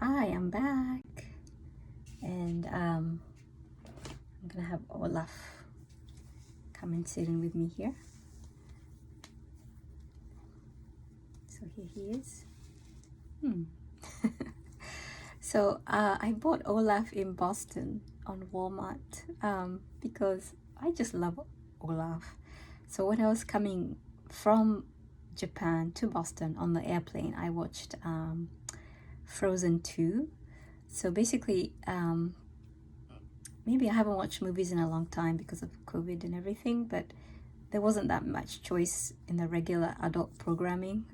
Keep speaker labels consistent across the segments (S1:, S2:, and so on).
S1: Hi, I'm back, and I'm gonna have Olaf come and sit in with me here. So here he is. So I bought Olaf in Boston on Walmart because I just love Olaf. So when I was coming from Japan to Boston on the airplane, I watched Frozen 2. So basically, maybe I haven't watched movies in a long time because of COVID and everything, but there wasn't that much choice in the regular adult programming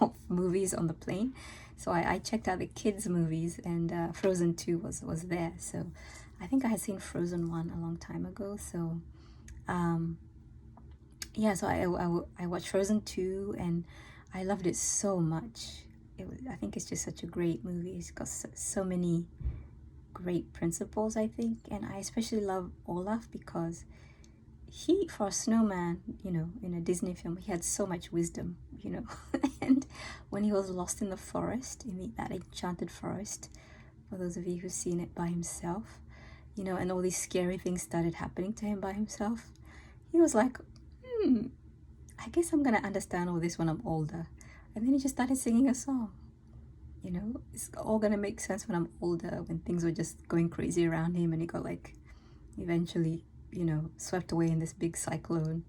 S1: of movies on the plane. So I checked out the kids' movies, and Frozen 2 was there. So I think I had seen Frozen 1 a long time ago. So yeah, so I watched Frozen 2, and I loved it so much. I think it's just such a great movie. It's got so many great principles, I think, and I especially love Olaf because he, for a snowman, in a Disney film, he had so much wisdom, and when he was lost in the forest, in that enchanted forest, for those of you who've seen it, by himself, and all these scary things started happening to him by himself, he was like, I guess I'm gonna understand all this when I'm older. And then he just started singing a song. It's all gonna make sense when I'm older, when things were just going crazy around him, and he got eventually swept away in this big cyclone,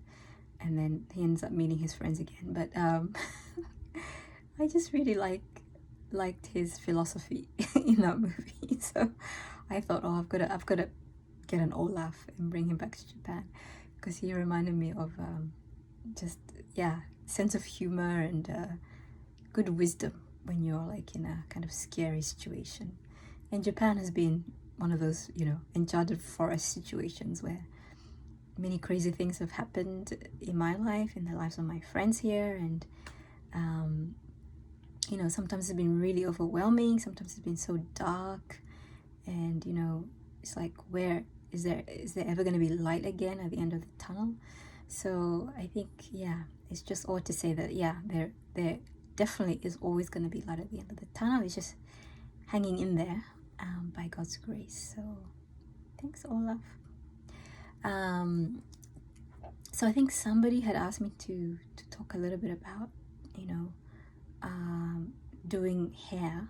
S1: and then he ends up meeting his friends again. But I just really liked his philosophy in that movie. So I thought, oh, I've got to get an Olaf and bring him back to Japan, because he reminded me of just sense of humor and good wisdom when you're in a kind of scary situation. And Japan has been one of those enchanted forest situations where many crazy things have happened in my life, in the lives of my friends here, and sometimes it's been really overwhelming, sometimes it's been so dark, and it's like, where is there ever going to be light again at the end of the tunnel? So I think, it's just all to say that there definitely is always going to be light at the end of the tunnel. It's just hanging in there by God's grace. So thanks, Olaf. So I think somebody had asked me to talk a little bit about doing hair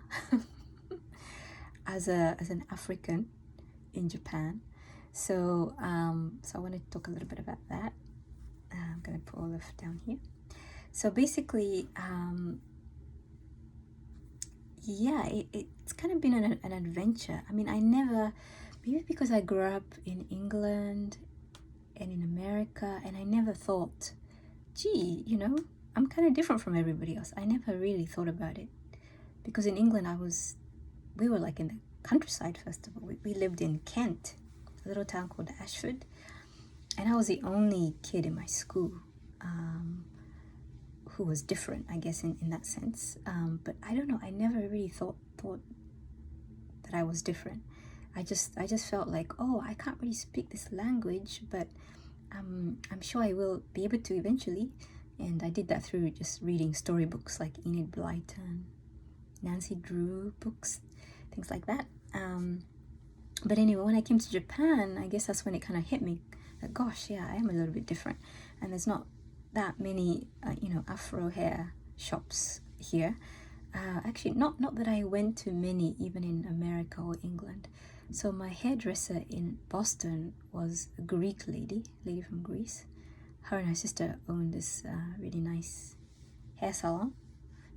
S1: as an African in Japan. So so I want to talk a little bit about that. I'm gonna put Olaf down here. So basically, it's kind of been an adventure. I mean, maybe because I grew up in England and in America, and I never thought, gee, I'm kind of different from everybody else. I never really thought about it, because in England we were in the countryside. First of all, we lived in Kent, a little town called Ashford, and I was the only kid in my school who was different, I guess, in that sense. But I don't know, I never really thought that I was different. I just felt like, oh, I can't really speak this language, but I'm sure I will be able to eventually. And I did that through just reading storybooks like Enid Blyton, Nancy Drew books, things like that. But anyway, when I came to Japan, I guess that's when it kind of hit me that, gosh, I am a little bit different. And there's not that many, Afro hair shops here. Actually, not that I went to many, even in America or England. So my hairdresser in Boston was a Greek lady from Greece. Her and her sister owned this really nice hair salon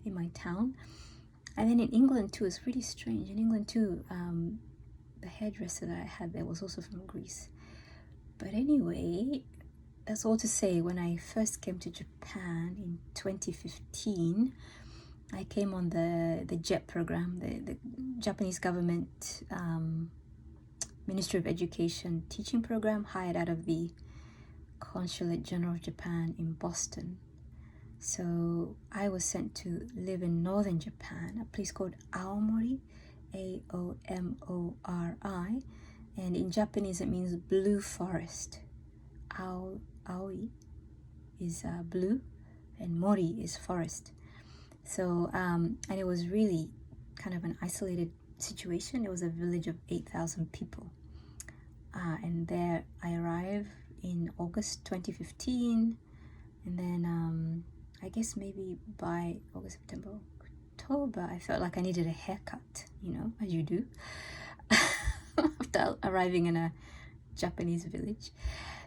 S1: in my town. And then in England too, it's really strange. In England too, the hairdresser that I had there was also from Greece. But anyway, that's all to say, when I first came to Japan in 2015, I came on the JET program, the Japanese government Ministry of Education teaching program, hired out of the Consulate General of Japan in Boston. So I was sent to live in northern Japan, a place called Aomori, Aomori, and in Japanese it means blue forest. Aoi is blue, and mori is forest. So and it was really kind of an isolated situation. It was a village of 8,000 people. And there I arrived in August 2015. And then I guess maybe by August, September, October, I felt like I needed a haircut, as you do, after arriving in a Japanese village.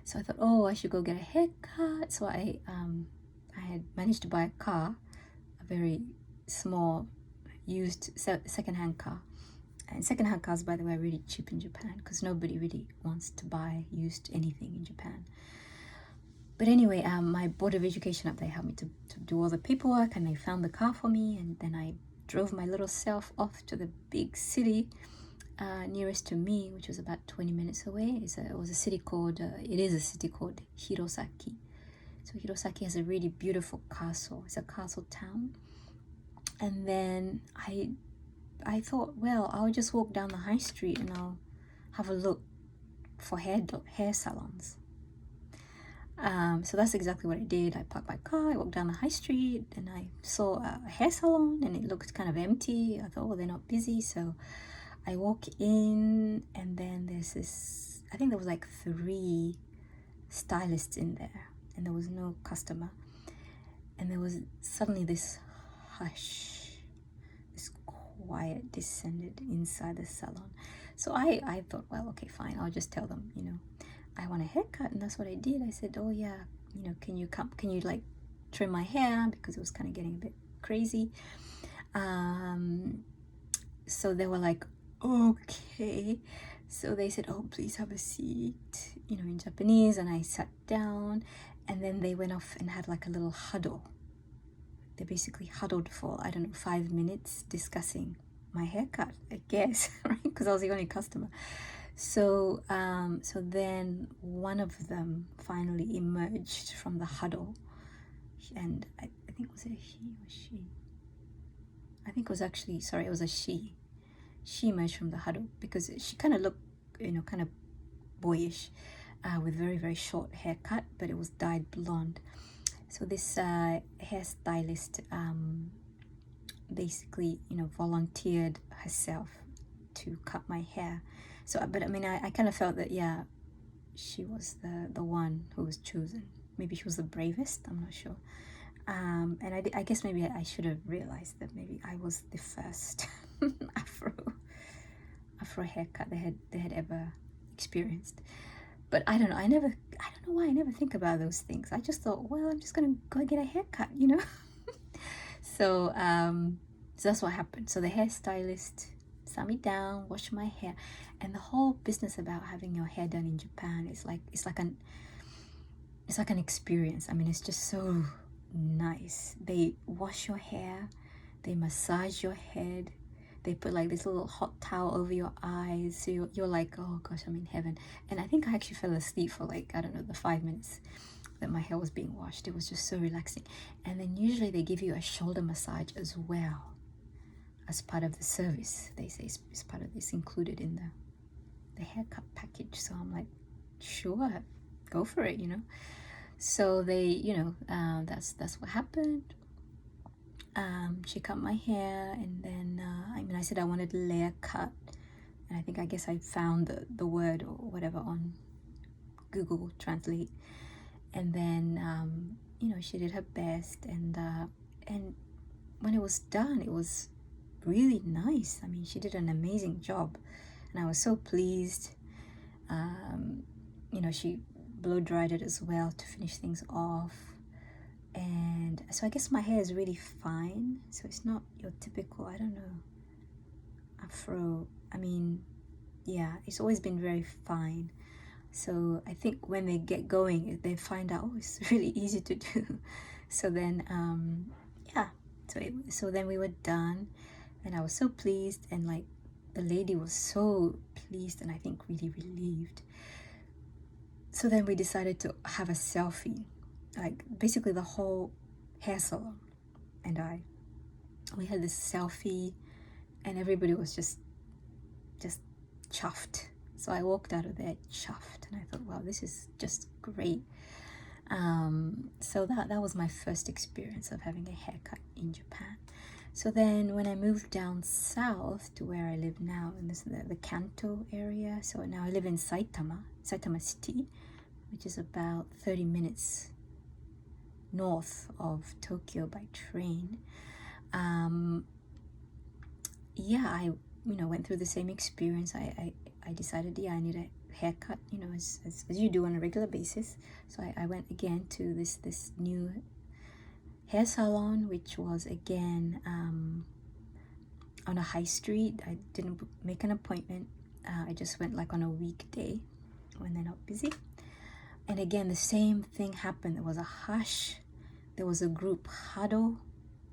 S1: So I thought, oh, I should go get a haircut. So I had managed to buy a car, a very small used second-hand car. And second-hand cars, by the way, are really cheap in Japan because nobody really wants to buy used anything in Japan. But anyway, my board of education up there helped me to do all the paperwork, and they found the car for me. And then I drove my little self off to the big city nearest to me, which was about 20 minutes away. It is a city called Hirosaki. So Hirosaki has a really beautiful castle. It's a castle town. And then I thought, well, I'll just walk down the high street and I'll have a look for hair salons. So that's exactly what I did. I parked my car, I walked down the high street, and I saw a hair salon, and it looked kind of empty. I thought, oh, they're not busy. So I walk in, and then there's this, I think there was like 3 stylists in there, and there was no customer. And there was suddenly this hush, this quiet descended inside the salon. So I thought, well, okay, fine, I'll just tell them, I want a haircut. And that's what I did. I said, oh yeah, can you like trim my hair, because it was kind of getting a bit crazy. So they were like, okay. So they said, oh, please have a seat, in Japanese. And I sat down, and then they went off and had like a little huddle. They basically huddled for, 5 minutes discussing my haircut, I guess, right? Because I was the only customer. So then one of them finally emerged from the huddle, and I think, was it a he or she? I think it was actually, sorry, it was a she. She emerged from the huddle because she kind of looked, kind of boyish, with very, very short haircut, but it was dyed blonde. So this hairstylist basically, volunteered herself to cut my hair. So, but I mean, I kind of felt that, yeah, she was the one who was chosen. Maybe she was the bravest, I'm not sure. And I guess maybe I should have realized that maybe I was the first Afro haircut they had ever experienced. But I don't know why I never think about those things. I just thought, well, I'm just gonna go get a haircut, So that's what happened. So the hairstylist sat me down, washed my hair, and the whole business about having your hair done in Japan is like it's like an experience. I mean, it's just so nice. They wash your hair, they massage your head, they put like this little hot towel over your eyes, so you're like, oh gosh, I'm in heaven. And I think I actually fell asleep for like, I don't know, the 5 minutes that my hair was being washed. It was just so relaxing. And then usually they give you a shoulder massage as well, as part of the service. They say it's part of this, included in the haircut package. So I'm like, sure, go for it, So they, that's what happened. She cut my hair, and then I said I wanted a layer cut, and I guess I found the word or whatever on Google Translate. And then she did her best, and when it was done, it was really nice. I mean, she did an amazing job, and I was so pleased. She blow dried it as well to finish things off. And so I guess my hair is really fine. So it's not your typical, I don't know, Afro. I mean, yeah, it's always been very fine. So I think when they get going, they find out, oh, it's really easy to do. So then, yeah, so then we were done, and I was so pleased, and like the lady was so pleased, and I think really relieved. So then we decided to have a selfie, like basically the whole hair salon and we had this selfie, and everybody was just chuffed. So I walked out of there chuffed, and I thought, wow, this is just great. So that was my first experience of having a haircut in Japan. So then when I moved down south to where I live now, in the Kanto area, so now I live in Saitama City, which is about 30 minutes north of Tokyo by train. Yeah, I went through the same experience. I decided, yeah, I need a haircut, as you do on a regular basis. So I went again to this new hair salon, which was again on a high street. I didn't make an appointment. I just went like on a weekday when they're not busy. And again, the same thing happened. There was a hush. There was a group huddle.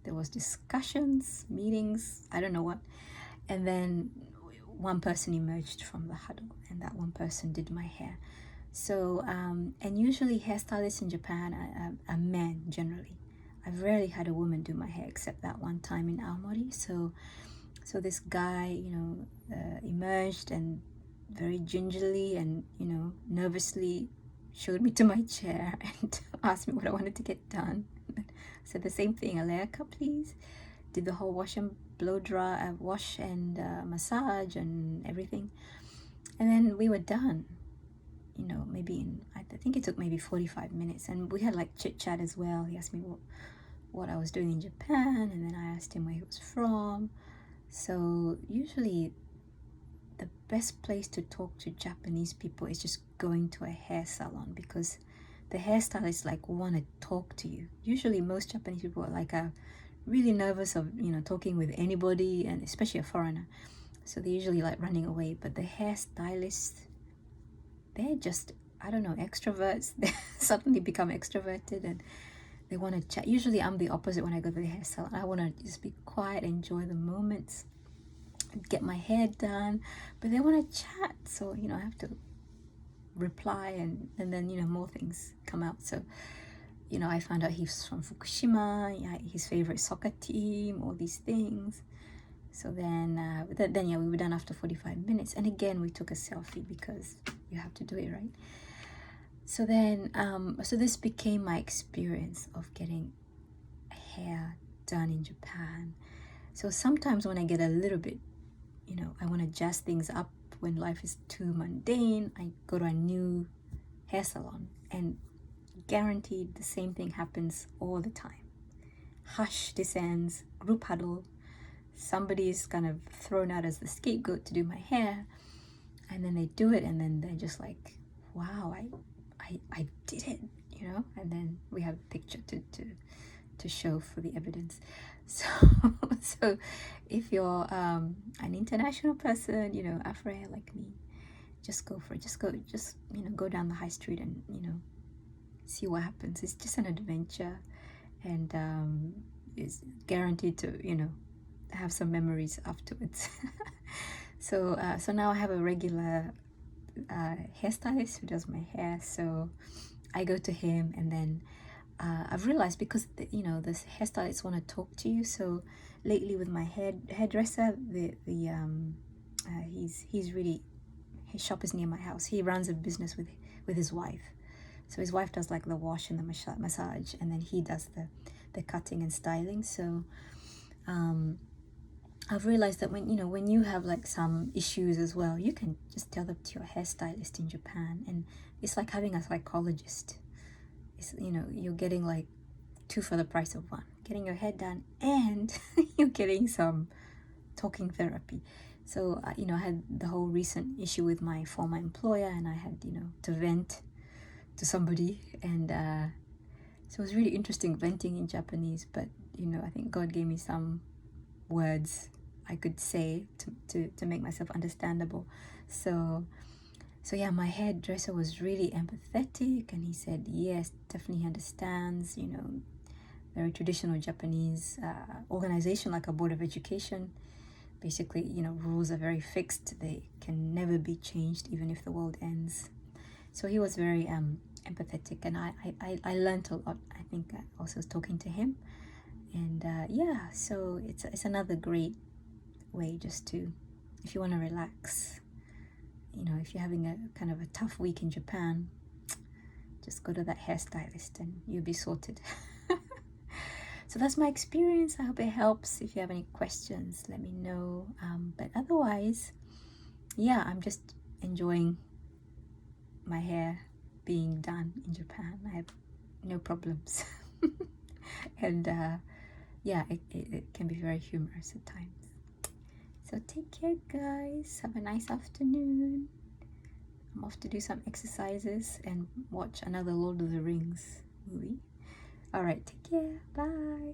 S1: There was discussions, meetings, I don't know what. And then one person emerged from the huddle, and that one person did my hair. So, and usually hairstylists in Japan are men generally. I've rarely had a woman do my hair except that one time in Aomori. So this guy, emerged and very gingerly and, nervously showed me to my chair and asked me what I wanted to get done. I said the same thing, a layer cut, please. Did the whole wash and blow dry, wash and massage and everything. And then we were done. Maybe I think it took maybe 45 minutes. And we had like chit chat as well. He asked me what I was doing in Japan, and then I asked him where he was from. So usually the best place to talk to Japanese people is just going to a hair salon, because the hairstylists like want to talk to you. Usually most Japanese people are really nervous of talking with anybody, and especially a foreigner. So they're usually like running away. But the hairstylists, they're just, I don't know, extroverts. They suddenly become extroverted and they want to chat. Usually I'm the opposite when I go to the hair salon. I want to just be quiet, enjoy the moments, get my hair done. But they want to chat, so I have to reply, and then more things come out. So I found out he's from Fukushima, his favorite soccer team, all these things. So then yeah, we were done after 45 minutes. And again, we took a selfie because you have to do it, right? So then, so this became my experience of getting hair done in Japan. So sometimes when I get a little bit, I want to jazz things up when life is too mundane, I go to a new hair salon, and guaranteed the same thing happens all the time. Hush descends, group huddle, somebody is kind of thrown out as the scapegoat to do my hair, and then they do it, and then they're just like, wow, I did it, and then we have a picture to show for the evidence. So if you're an international person, Afro hair like me, just go for it. Just go down the high street and see what happens. It's just an adventure, and it's guaranteed to have some memories afterwards. So now I have a regular hairstylist who does my hair, so I go to him, and then I've realized, because the hairstylists want to talk to you. So lately with my hairdresser, he's really, his shop is near my house. He runs a business with his wife. So his wife does like the wash and the massage, and then he does the cutting and styling. So I've realized that when you have like some issues as well, you can just tell them to your hairstylist in Japan, and it's like having a psychologist. It's, you're getting like two for the price of one, getting your hair done, and you're getting some talking therapy. So I had the whole recent issue with my former employer, and I had to vent to somebody, and so it was really interesting venting in Japanese. But I think God gave me some words I could say to make myself understandable. So yeah, my hairdresser was really empathetic, and he said yes, definitely understands, very traditional Japanese organization, like a board of education. Basically, rules are very fixed. They can never be changed, even if the world ends. So he was very empathetic, and I learned a lot, I think, also talking to him. And yeah, so it's another great way just to, if you want to relax, if you're having a kind of a tough week in Japan, just go to that hairstylist and you'll be sorted. So that's my experience. I hope it helps. If you have any questions, let me know. But otherwise, yeah, I'm just enjoying my hair being done in Japan. I have no problems. And yeah, it can be very humorous at times. So take care, guys. Have a nice afternoon. I'm off to do some exercises and watch another Lord of the Rings movie. All right, take care. Bye.